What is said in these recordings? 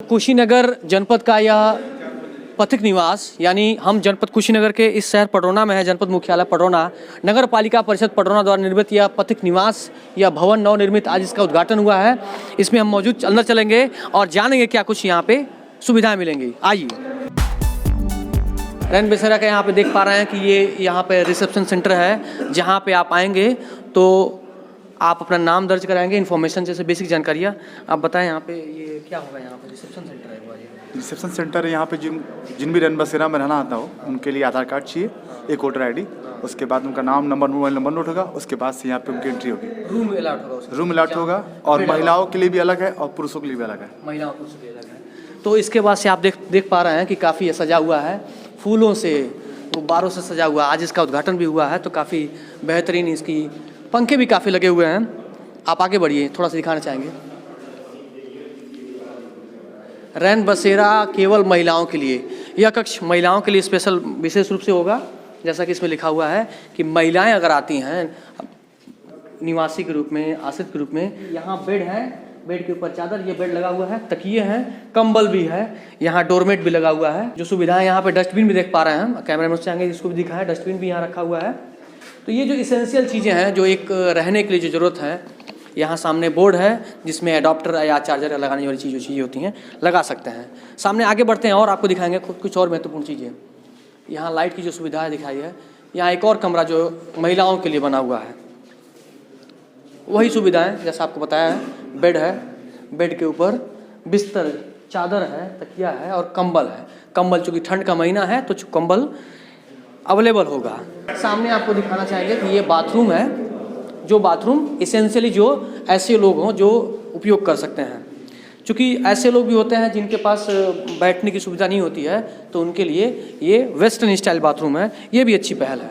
कुशीनगर जनपद का यह पथिक निवास यानी हम जनपद कुशीनगर के इस शहर पडरौना में है। जनपद मुख्यालय पडरौना, नगर पालिका परिषद पडरौना द्वारा निर्मित यह पथिक निवास या भवन नवनिर्मित आज इसका उद्घाटन हुआ है। इसमें हम मौजूद अंदर चलेंगे और जानेंगे क्या कुछ यहाँ पे सुविधाएं मिलेंगी। आइए। रैन बसेरा का यहाँ पे देख पा रहे हैं कि ये यहाँ पे रिसेप्शन सेंटर है, जहाँ पे आप आएंगे तो आप अपना नाम दर्ज कराएंगे, इन्फॉर्मेशन जैसे बेसिक जानकारियाँ आप बताएं। यहाँ पे ये क्या होगा? यहाँ पे रिसेप्शन सेंटर है। रिसेप्शन सेंटर है। यहाँ पे जिन भी रैन बसेरा में रहना आता हो उनके लिए आधार कार्ड चाहिए, एक वोटर आईडी, उसके बाद उनका नाम, नंबर, मोबाइल नंबर नोट होगा। उसके बाद से यहाँ पे उनकी एंट्री होगी। रूम अलाउट होगा? रूम अलाउट होगा और महिलाओं के लिए भी अलग है और पुरुषों के लिए भी अलग है। महिलाओं पुरुषों के लिए अलग है। तो इसके बाद से आप देख पा रहे हैं कि काफ़ी सजा हुआ है, फूलों से, गुब्बारों से सजा हुआ। आज इसका उद्घाटन भी हुआ है तो काफ़ी बेहतरीन, इसकी पंखे भी काफ़ी लगे हुए हैं। आप आगे बढ़िए, थोड़ा सा दिखाना चाहेंगे। रैन बसेरा केवल महिलाओं के लिए, यह कक्ष महिलाओं के लिए स्पेशल विशेष रूप से होगा। जैसा कि इसमें लिखा हुआ है कि महिलाएं अगर आती हैं निवासी के रूप में, आश्रित के रूप में, यहाँ बेड है, बेड के ऊपर चादर, ये बेड लगा हुआ है, तकिए हैं, कंबल भी है, यहाँ डोरमेट भी लगा हुआ है। जो सुविधाएं यहाँ पे, डस्टबिन भी देख पा रहे हैं हम, कैमरा में से आएंगे जिसको भी दिखा है, डस्टबिन भी यहाँ रखा हुआ है। तो ये जो इसेंशियल चीज़ें हैं, जो एक रहने के लिए जो ज़रूरत है, यहाँ सामने बोर्ड है जिसमें अडॉप्टर या चार्जर लगाने वाली चीज़ें होती हैं, लगा सकते हैं। सामने आगे बढ़ते हैं और आपको दिखाएंगे कुछ और महत्वपूर्ण चीज़ें। यहाँ लाइट की जो सुविधा है दिखाई है। यहाँ एक और कमरा जो महिलाओं के लिए बना हुआ है, वही सुविधाएं जैसा आपको बताया है। बेड है, बेड के ऊपर बिस्तर, चादर है, तकिया है और कंबल है। कंबल चूँकि ठंड का महीना है तो कंबल अवेलेबल होगा। सामने आपको दिखाना चाहेंगे कि ये बाथरूम है, जो बाथरूम इसेंशियली जो ऐसे लोग हों जो उपयोग कर सकते हैं। क्योंकि ऐसे लोग भी होते हैं जिनके पास बैठने की सुविधा नहीं होती है, तो उनके लिए ये वेस्टर्न स्टाइल बाथरूम है। ये भी अच्छी पहल है।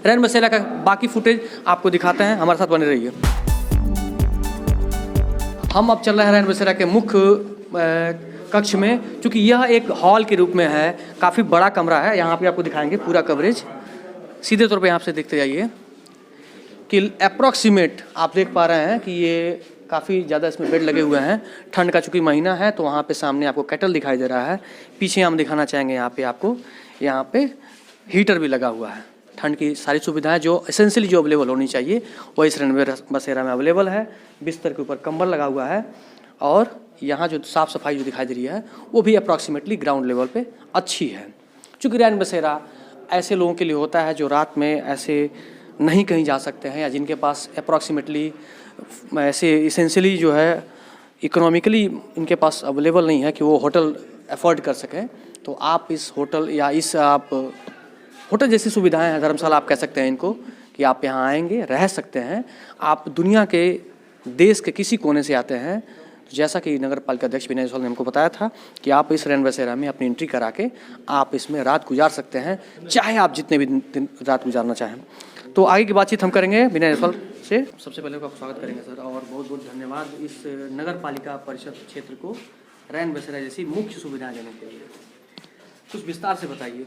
रैन बसेरा का बाकी फुटेज आपको दिखाते हैं, हमारे साथ बने रहिए। हम अब चल रहे हैं रैन बसेरा के मुख्य कक्ष में। चूँकि यह एक हॉल के रूप में है, काफ़ी बड़ा कमरा है। यहाँ पे आपको दिखाएंगे पूरा कवरेज, सीधे तौर पे यहाँ से देखते जाइए कि अप्रॉक्सीमेट आप देख पा रहे हैं कि ये काफ़ी ज़्यादा इसमें बेड लगे हुए हैं। ठंड का चूँकि महीना है तो वहाँ पे सामने आपको केटल दिखाई दे रहा है। पीछे हम दिखाना चाहेंगे यहाँ पे आपको, यहाँ पे हीटर भी लगा हुआ है। ठंड की सारी सुविधाएं जो एसेंशियली जो अवेलेबल होनी चाहिए वो इस रैन बसेरा में अवेलेबल है। बिस्तर के ऊपर कंबल लगा हुआ है और यहाँ जो साफ़ सफाई जो दिखाई दे रही है वो भी अप्रॉक्सीमेटली ग्राउंड लेवल पे अच्छी है। चूँकि रैन बसेरा ऐसे लोगों के लिए होता है जो रात में ऐसे नहीं कहीं जा सकते हैं, या जिनके पास अप्रॉक्सीमेटली ऐसे इसेंशियली जो है इकोनॉमिकली इनके पास अवेलेबल नहीं है कि वो होटल अफोर्ड कर सकें। तो आप इस होटल या इस आप होटल जैसी सुविधाएं हैं, धर्मशाला आप कह सकते हैं इनको, कि आप यहाँ आएंगे, रह सकते हैं। आप दुनिया के, देश के किसी कोने से आते हैं, तो जैसा कि नगर पालिका अध्यक्ष विनय जायसवाल ने हमको बताया था कि आप इस रैन बसेरा में अपनी एंट्री करा के आप इसमें रात गुजार सकते हैं, चाहे आप जितने भी दिन रात गुजारना चाहें। तो आगे की बातचीत हम करेंगे विनय जायसवाल से। सबसे पहले आपका स्वागत करेंगे सर, और बहुत बहुत धन्यवाद इस नगर पालिका परिषद क्षेत्र को रैन बसेरा जैसी मुख्य सुविधाएं देने के लिए। कुछ विस्तार से बताइए।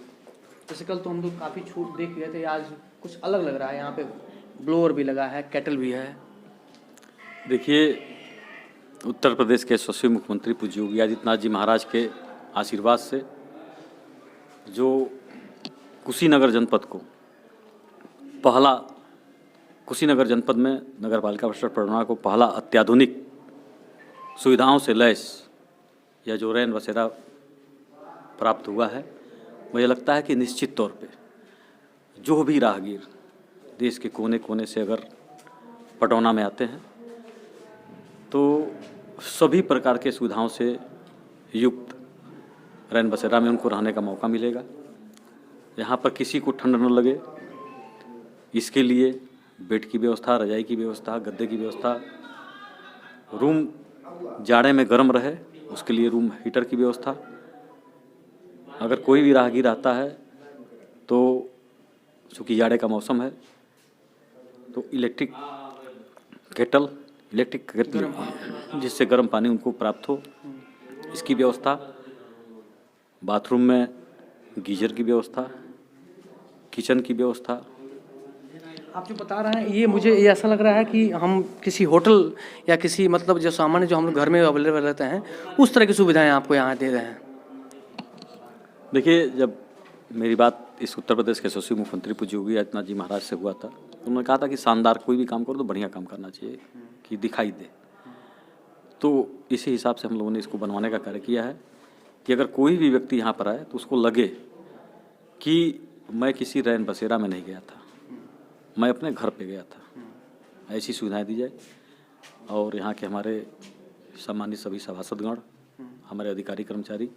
जैसे कल तो हम लोग काफ़ी छूट देख गए थे, आज कुछ अलग लग रहा है। यहाँ पे ब्लोअर भी लगा है, केटल भी है। देखिए, उत्तर प्रदेश के यशस्वी मुख्यमंत्री पूज्य योगी आदित्यनाथ जी महाराज के आशीर्वाद से जो कुशीनगर जनपद को पहला, कुशीनगर जनपद में नगर पालिका परिषद पडरौना को पहला अत्याधुनिक सुविधाओं से लैस यह जो रैन बसेरा प्राप्त हुआ है, मुझे लगता है कि निश्चित तौर पे जो भी राहगीर देश के कोने कोने से अगर पडरौना में आते हैं तो सभी प्रकार के सुविधाओं से युक्त रैन बसेरा में उनको रहने का मौका मिलेगा। यहाँ पर किसी को ठंड न लगे, इसके लिए बेड की व्यवस्था, रजाई की व्यवस्था, गद्दे की व्यवस्था, रूम जाड़े में गर्म रहे उसके लिए रूम हीटर की व्यवस्था। अगर कोई भी राहगीर आता है तो चूँकि जाड़े का मौसम है तो इलेक्ट्रिक केटल जिससे गर्म पानी उनको प्राप्त हो, इसकी व्यवस्था। बाथरूम में गीजर की व्यवस्था, किचन की व्यवस्था, आप जो बता रहे हैं ये मुझे ये ऐसा लग रहा है कि हम किसी होटल या किसी मतलब जो सामान्य जो हम लोग घर में अवेलेबल रहते हैं उस तरह की सुविधाएं आपको यहाँ दे रहे हैं। देखिए, जब मेरी बात इस उत्तर प्रदेश के यशस्वी मुख्यमंत्री पूज्य योगी आदित्यनाथ जी महाराज से हुआ था, तो उन्होंने कहा था कि शानदार कोई भी काम करो तो बढ़िया काम करना चाहिए कि दिखाई दे। तो इसी हिसाब से हम लोगों ने इसको बनवाने का कार्य किया है कि अगर कोई भी व्यक्ति यहाँ पर आए तो उसको लगे कि मैं किसी रैन बसेरा में नहीं गया था, मैं अपने घर पे गया था। ऐसी सुविधाएं दी जाए। और यहाँ के हमारे सम्मानित सभी सभासदगण, हमारे अधिकारी कर्मचारी,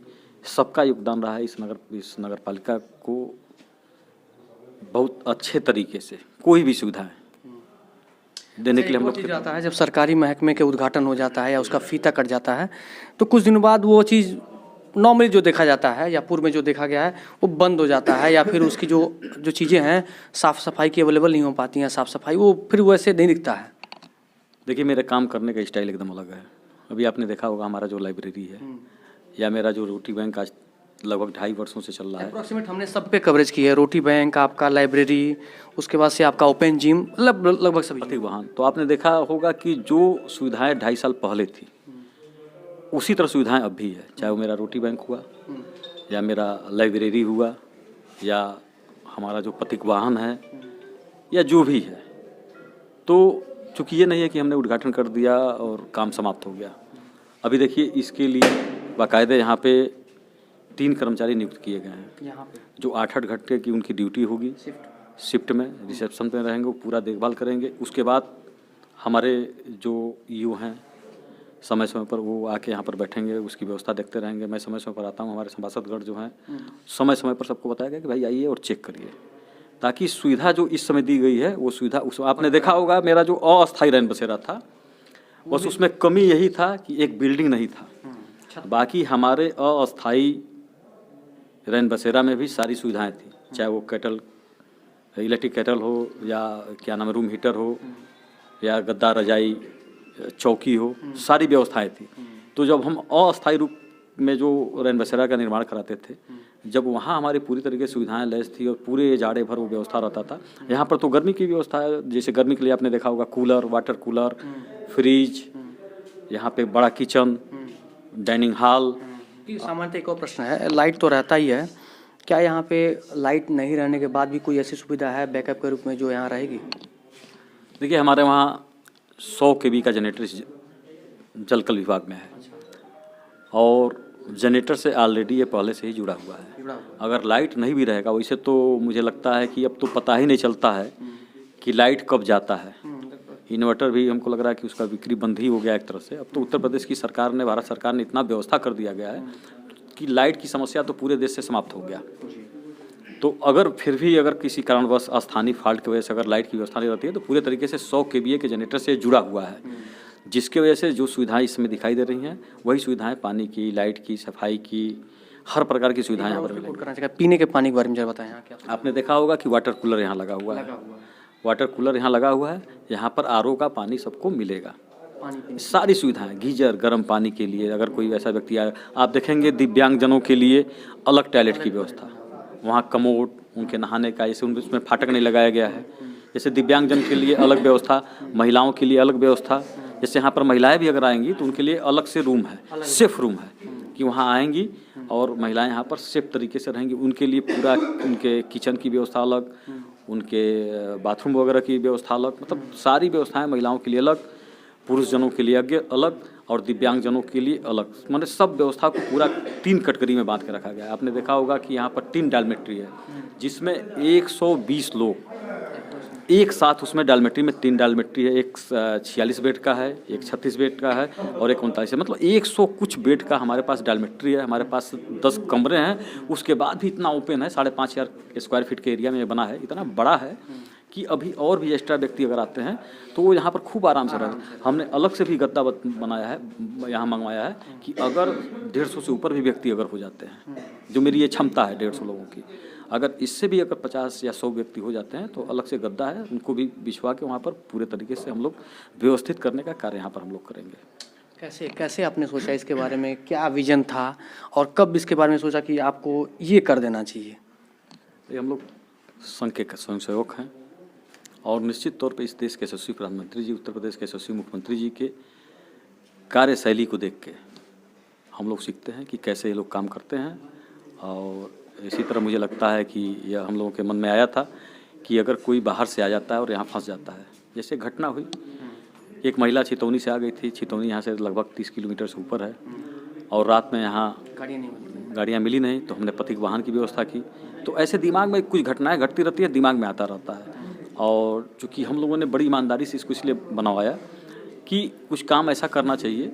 सबका योगदान रहा है इस नगर पालिका को बहुत अच्छे तरीके से कोई भी सुविधाएं देने के लिए हम लोग चीज़ आता है। जब सरकारी महकमे के उद्घाटन हो जाता है या उसका फीता कट जाता है तो कुछ दिनों बाद वो चीज़ नॉर्मली जो देखा जाता है या पूर्व में जो देखा गया है वो बंद हो जाता है, या फिर उसकी जो चीज़ें हैं साफ़ सफाई की अवेलेबल नहीं हो पाती हैं, साफ़ सफाई वो फिर वैसे नहीं दिखता है। देखिए, मेरे काम करने का स्टाइल एकदम अलग है। अभी आपने देखा होगा हमारा जो लाइब्रेरी है या मेरा जो रोटी बैंक आज लगभग 2.5 वर्षों से चल रहा है। अप्रोक्सीमेट हमने सब पे कवरेज की है, रोटी बैंक, आपका लाइब्रेरी, उसके बाद से आपका ओपन जिम, मतलब लगभग सभी पथिक वाहन। तो आपने देखा होगा कि जो सुविधाएं 2.5 साल पहले थी उसी तरह सुविधाएं अब भी है, चाहे वो मेरा रोटी बैंक हुआ या मेरा लाइब्रेरी हुआ या हमारा जो पथिक वाहन है या जो भी है। तो चूँकि ये नहीं है कि हमने उद्घाटन कर दिया और काम समाप्त हो गया। अभी देखिए, इसके लिए बाकायदे यहाँ पे 3 कर्मचारी नियुक्त किए गए हैं यहाँ पे, जो 8-8 घंटे की उनकी ड्यूटी होगी। शिफ्ट में रिसेप्शन पे रहेंगे, वो पूरा देखभाल करेंगे। उसके बाद हमारे जो ईओ हैं समय समय पर वो आके यहाँ पर बैठेंगे, उसकी व्यवस्था देखते रहेंगे। मैं समय समय पर आता हूँ, हमारे सभासदगण जो हैं समय समय पर सबको बताया गया कि भाई आइए और चेक करिए, ताकि सुविधा जो इस समय दी गई है वो सुविधा आपने देखा होगा मेरा जो अस्थायी रैन बसेरा था बस उसमें कमी यही था कि एक बिल्डिंग नहीं था। बाकी हमारे अस्थायी रैन बसेरा में भी सारी सुविधाएं थी, चाहे वो केटल, इलेक्ट्रिक केटल हो या क्या नाम है रूम हीटर हो या गद्दा रजाई चौकी हो, सारी व्यवस्थाएं थी। तो जब हम अस्थायी रूप में जो रैन बसेरा का निर्माण कराते थे, जब वहाँ हमारी पूरी तरीके से सुविधाएं लैस थी और पूरे जाड़े भर वो व्यवस्था रहता था। यहाँ पर तो गर्मी की व्यवस्था है, जैसे गर्मी के लिए आपने देखा होगा कूलर, वाटर कूलर, फ्रिज, यहाँ पे बड़ा किचन, डाइनिंग हॉल। सामान्यतः एक और प्रश्न है, लाइट तो रहता ही है, क्या यहाँ पे लाइट नहीं रहने के बाद भी कोई ऐसी सुविधा है बैकअप के रूप में जो यहाँ रहेगी? देखिए, हमारे वहाँ 100 kV का जनरेटर जलकल विभाग में है और जनरेटर से ऑलरेडी ये पहले से ही जुड़ा हुआ है। अगर लाइट नहीं भी रहेगा वैसे तो मुझे लगता है कि अब तो पता ही नहीं चलता है कि लाइट कब जाता है। इन्वर्टर भी हमको लग रहा है कि उसका बिक्री बंद ही हो गया एक तरह से। अब तो उत्तर प्रदेश की सरकार ने, भारत सरकार ने इतना व्यवस्था कर दिया गया है कि लाइट की समस्या तो पूरे देश से समाप्त हो गया। तो अगर फिर भी अगर किसी कारणवश स्थानीय फॉल्ट की वजह से अगर लाइट की व्यवस्था नहीं रहती है तो पूरे तरीके से 100 kVA के जनरेटर से जुड़ा हुआ है, जिसके वजह से जो सुविधाएं इसमें दिखाई दे रही हैं वही सुविधाएं पानी की, लाइट की, सफाई की, हर प्रकार की सुविधाएं यहाँ पर मिलेंगी। पीने के पानी के बारे में जरा बताएं। यहाँ क्या आपने देखा होगा कि वाटर कूलर यहाँ लगा हुआ है, वाटर कूलर यहाँ लगा हुआ है। यहाँ पर आरओ का पानी सबको मिलेगा, सारी सुविधाएं, गीजर, गर्म पानी के लिए अगर कोई ऐसा व्यक्ति आए, आप देखेंगे दिव्यांगजनों के लिए अलग टॉयलेट की व्यवस्था, वहाँ कमोड, उनके नहाने का, जैसे उसमें फाटक नहीं लगाया गया है। जैसे दिव्यांगजन के लिए अलग व्यवस्था, महिलाओं के लिए अलग व्यवस्था। जैसे यहाँ पर महिलाएं भी अगर आएंगी तो उनके लिए अलग से रूम है, सेफ रूम है कि वहाँ आएंगी और महिलाएं यहाँ पर सेफ तरीके से रहेंगी। उनके लिए पूरा उनके किचन की व्यवस्था अलग, उनके बाथरूम वगैरह की व्यवस्था अलग, मतलब सारी व्यवस्थाएं महिलाओं के लिए अलग, पुरुष जनों के लिए अलग और दिव्यांगजनों के लिए अलग। मतलब सब व्यवस्था को पूरा 3 कैटेगरी में बांट के रखा गया है। आपने देखा होगा कि यहाँ पर 3 डॉर्मेट्री है जिसमें 120 लोग एक साथ, उसमें डॉर्मेट्री में 3 डॉर्मेट्री है, एक 46 बेड का है, एक 36 बेड का है और एक 39 है। मतलब 100 कुछ बेड का हमारे पास डॉर्मेट्री है। हमारे पास 10 कमरे हैं, उसके बाद भी इतना ओपन है, 5,500 स्क्वायर फीट के एरिया में बना है, इतना बड़ा है कि अभी और भी एक्स्ट्रा व्यक्ति अगर आते हैं तो वो यहाँ पर खूब आराम से रहते हैं। हमने अलग से भी गद्दा बनाया है, यहाँ मंगवाया है कि अगर 150 से ऊपर भी व्यक्ति अगर हो जाते हैं, जो मेरी ये क्षमता है 150 लोगों की, अगर इससे भी अगर 50 या 100 व्यक्ति हो जाते हैं तो अलग से गद्दा है, उनको भी बिछवा के वहाँ पर पूरे तरीके से हम लोग व्यवस्थित करने का कार्य यहाँ पर हम लोग करेंगे। कैसे आपने सोचा इसके बारे में, क्या विजन था और कब इसके बारे में सोचा कि आपको ये कर देना चाहिए? हम लोग संघ के स्वयंसेवक हैं और निश्चित तौर पे इस देश के यशस्वी प्रधानमंत्री जी, उत्तर प्रदेश के यशस्वी मुख्यमंत्री जी के कार्यशैली को देख के हम लोग सीखते हैं कि कैसे ये लोग काम करते हैं। और इसी तरह मुझे लगता है कि यह हम लोगों के मन में आया था कि अगर कोई बाहर से आ जाता है और यहाँ फंस जाता है, जैसे घटना हुई, एक महिला छितौनी से आ गई थी। छितौनी यहाँ से लगभग 30 किलोमीटर से ऊपर है और रात में यहाँ गाड़ियाँ मिली नहीं, तो हमने पथिक वाहन की व्यवस्था की। तो ऐसे दिमाग में कुछ घटनाएं घटती रहती है, दिमाग में आता रहता है। और चूँकि हम लोगों ने बड़ी ईमानदारी से इसको इसलिए बनवाया कि कुछ काम ऐसा करना चाहिए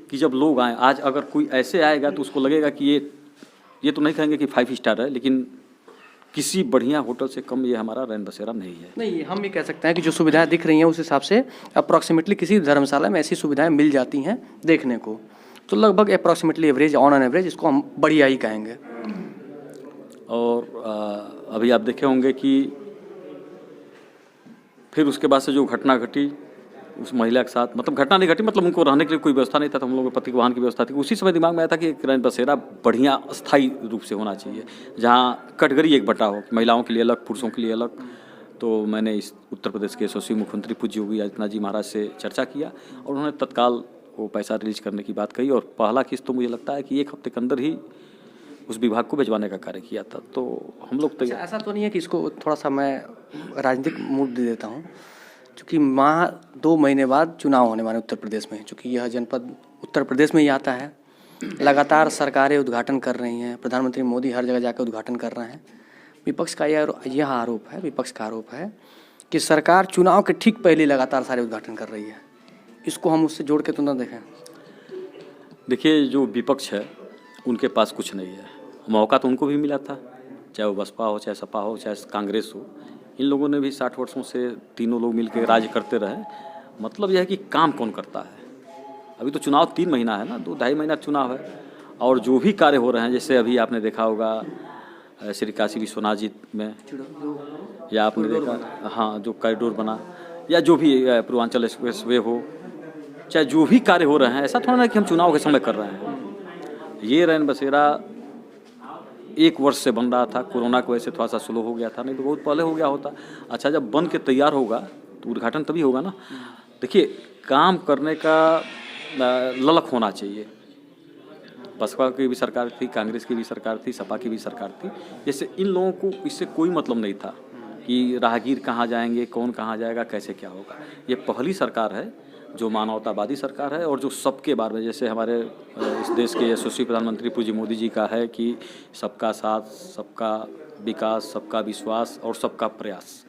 कि जब लोग आएँ, आज अगर कोई ऐसे आएगा तो उसको लगेगा कि ये तो नहीं कहेंगे कि 5 स्टार है, लेकिन किसी बढ़िया होटल से कम ये हमारा रैन बसेरा नहीं है। नहीं, हम ये कह सकते हैं कि जो सुविधाएं दिख रही हैं उस हिसाब से अप्रॉक्सीमेटली किसी धर्मशाला में ऐसी सुविधाएं मिल जाती हैं देखने को, तो लगभग approximately average, on an average इसको हम बढ़िया ही कहेंगे। और अभी आप देखे होंगे कि फिर उसके बाद से जो घटना घटी उस महिला के साथ, मतलब घटना नहीं घटी, मतलब उनको रहने के लिए कोई व्यवस्था नहीं था, तो हम लोगों को पथिक वाहन की व्यवस्था थी। उसी समय दिमाग में आया था कि एक रैन बसेरा बढ़िया अस्थायी रूप से होना चाहिए, जहाँ कैटेगरी एक बटा हो, महिलाओं के लिए अलग, पुरुषों के लिए अलग। तो मैंने इस उत्तर प्रदेश के यशस्वी मुख्यमंत्री पूज्य योगी आदित्यनाथ जी महाराज से चर्चा किया और उन्होंने तत्काल वो पैसा रिलीज करने की बात कही। और पहला किस्त तो मुझे लगता है कि 1 हफ्ते के अंदर ही उस विभाग को भिजवाने का कार्य किया था। तो हम लोग तैयार। ऐसा तो नहीं है कि इसको थोड़ा सा मैं राजनीतिक मूड दे देता हूँ, क्योंकि 2 महीने बाद चुनाव होने वाले उत्तर प्रदेश में, चूँकि यह जनपद उत्तर प्रदेश में ही आता है, लगातार सरकारें उद्घाटन कर रही हैं, प्रधानमंत्री मोदी हर जगह जाकर उद्घाटन कर रहे हैं। विपक्ष का यह आरोप है, विपक्ष का आरोप है कि सरकार चुनाव के ठीक पहले लगातार सारे उद्घाटन कर रही है। इसको हम उससे जोड़ के तो ना देखें। देखिए, जो विपक्ष है उनके पास कुछ नहीं है, मौका तो उनको भी मिला था, चाहे वो बसपा हो, चाहे सपा हो, चाहे कांग्रेस हो। इन लोगों ने भी 60 वर्षों से तीनों लोग मिलकर राज्य करते रहे। मतलब यह है कि काम कौन करता है। अभी तो चुनाव 3 महीना है ना, 2-2.5 महीना चुनाव है, और जो भी कार्य हो रहे हैं, जैसे अभी आपने देखा होगा श्री काशी विश्वनाथ जी में, या आपने देखा, हाँ, जो कॉरिडोर बना, या जो भी पूर्वांचल एक्सप्रेस वे हो, चाहे जो भी कार्य हो रहे हैं, ऐसा थोड़ा ना कि हम चुनाव के समय कर रहे हैं। ये रैन बसेरा 1 वर्ष से बन रहा था, कोरोना की वजह से थोड़ा सा स्लो हो गया था, नहीं तो बहुत पहले हो गया होता। अच्छा, जब बन के तैयार होगा तो उद्घाटन तभी होगा ना। देखिए, काम करने का ललक होना चाहिए। बसपा की भी सरकार थी, कांग्रेस की भी सरकार थी, सपा की भी सरकार थी। जैसे इन लोगों को इससे कोई मतलब नहीं था कि राहगीर कहाँ जाएंगे, कौन कहाँ जाएगा, कैसे क्या होगा। ये पहली सरकार है जो मानवतावादी सरकार है और जो सबके बारे में, जैसे हमारे इस देश के यशस्वी प्रधानमंत्री पूज्य मोदी जी का है कि सबका साथ, सबका विकास, सबका विश्वास और सबका प्रयास।